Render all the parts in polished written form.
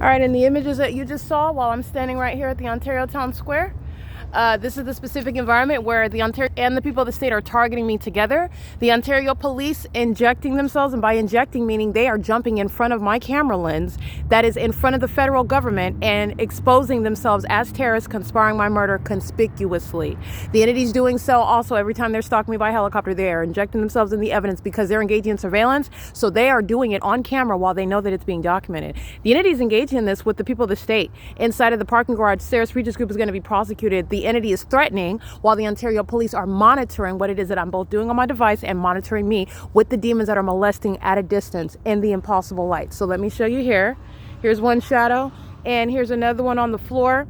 All right, in the images that you just saw while I'm standing right here at the Ontario Town Square, this is the specific environment where the Ontario and the people of the state are targeting me together. The Ontario police injecting themselves, and by injecting meaning they are jumping in front of my camera lens that is in front of the federal government and exposing themselves as terrorists conspiring my murder conspicuously. The entities doing so also, every time they're stalking me by helicopter, they are injecting themselves in the evidence because they're engaging in surveillance. So they are doing it on camera while they know that it's being documented. The entities engaging in this with the people of the state. Inside of the parking garage, Sarah's Regis Group is going to be prosecuted. The entity is threatening while the Ontario police are monitoring what it is that I'm both doing on my device and monitoring me with the demons that are molesting at a distance in the impossible light. So let me show you here. Here's one shadow and here's another one on the floor.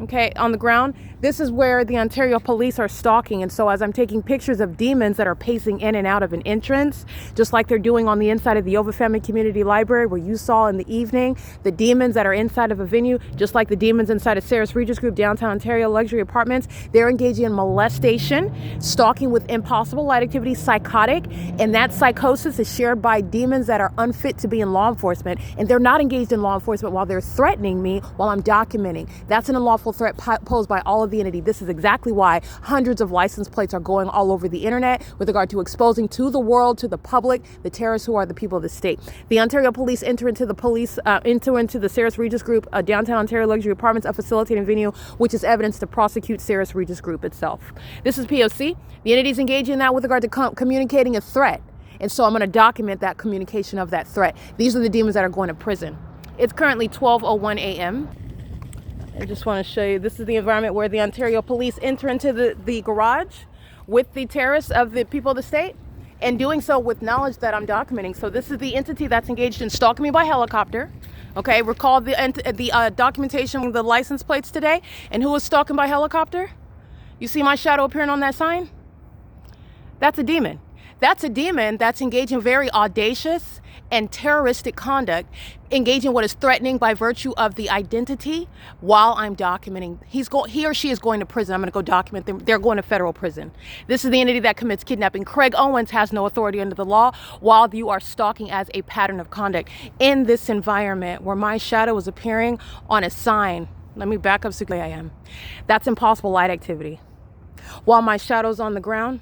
Okay, on the ground. This is where the Ontario police are stalking. And so as I'm taking pictures of demons that are pacing in and out of an entrance, just like they're doing on the inside of the Over Family Community Library, where you saw in the evening, the demons that are inside of a venue, just like the demons inside of Sarah's Regis Group, downtown Ontario luxury apartments, they're engaging in molestation, stalking with impossible light activity, psychotic. And that psychosis is shared by demons that are unfit to be in law enforcement. And they're not engaged in law enforcement while they're threatening me while I'm documenting. That's an unlawful threat posed by all of the entity. This is exactly why hundreds of license plates are going all over the internet with regard to exposing to the world, to the public, the terrorists who are the people of the state. The Ontario police enter into the Sarah's Regis Group, downtown Ontario luxury apartments, a facilitating venue, which is evidence to prosecute Sarah's Regis Group itself. This is P.O.C. The entity is engaging in that with regard to communicating a threat. And so I'm going to document that communication of that threat. These are the demons that are going to prison. It's currently 12:01 a.m. I just want to show you, this is the environment where the Ontario police enter into the garage with the terrorists of the people of the state, and doing so with knowledge that I'm documenting. So this is the entity that's engaged in stalking me by helicopter. Okay, recall the documentation of the license plates today. And who was stalking by helicopter? You see my shadow appearing on that sign? That's a demon. That's a demon that's engaging very audacious and terroristic conduct, engaging what is threatening by virtue of the identity while I'm documenting. He or she is going to prison. I'm going to go document them. They're going to federal prison. This is the entity that commits kidnapping. Craig Owens has no authority under the law while you are stalking as a pattern of conduct in this environment where my shadow is appearing on a sign. Let me back up so I am. That's impossible light activity. While my shadow's on the ground,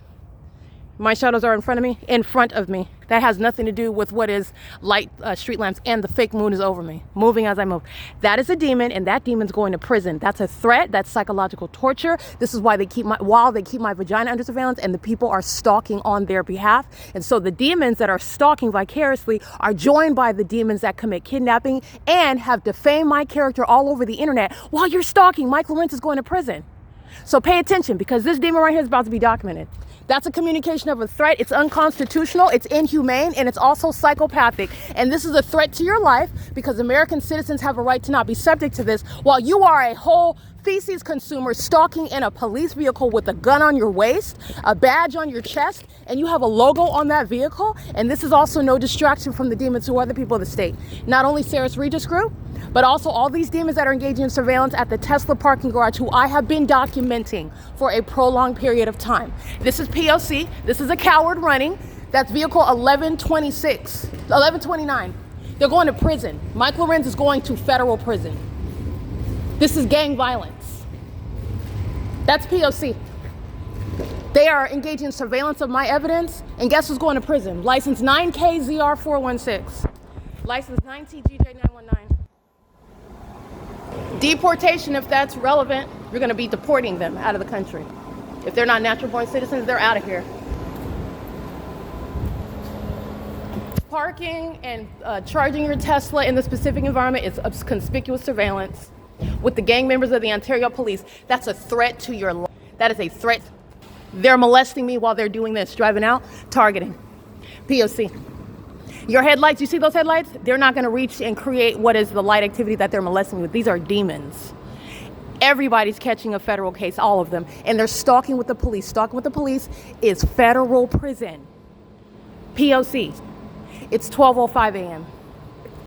my shadows are in front of me. That has nothing to do with what is light, street lamps, and the fake moon is over me, moving as I move. That is a demon, and that demon's going to prison. That's a threat. That's psychological torture. This is why they keep my vagina under surveillance, and the people are stalking on their behalf. And so the demons that are stalking vicariously are joined by the demons that commit kidnapping and have defamed my character all over the internet. While you're stalking, Mike LORENZ is going to prison. So pay attention, because this demon right here is about to be documented. That's a communication of a threat. It's unconstitutional, it's inhumane, and it's also psychopathic. And this is a threat to your life because American citizens have a right to not be subject to this while you are a whole feces consumer stalking in a police vehicle with a gun on your waist, a badge on your chest, and you have a logo on that vehicle. And this is also no distraction from the demons who are the people of the state. Not only Sarah's Regis Group, but also all these demons that are engaging in surveillance at the Tesla parking garage, who I have been documenting for a prolonged period of time. This is P.O.C. This is a coward running. That's vehicle 1129. They're going to prison. Mike LORENZ is going to federal prison. This is gang violence. That's P.O.C. They are engaging in surveillance of my evidence, and guess who's going to prison? License 9KZR416. License 9TGJ919. Deportation, if that's relevant, you're going to be deporting them out of the country. If they're not natural born citizens, they're out of here. Parking and charging your Tesla in the specific environment is conspicuous surveillance with the gang members of the Ontario police. That's a threat to your life. That is a threat. They're molesting me while they're doing this, driving out, targeting. P.O.C. Your headlights, you see those headlights? They're not going to reach and create what is the light activity that they're molesting me with. These are demons. Everybody's catching a federal case, all of them. And they're stalking with the police. Stalking with the police is federal prison. P.O.C. It's 12:05 a.m.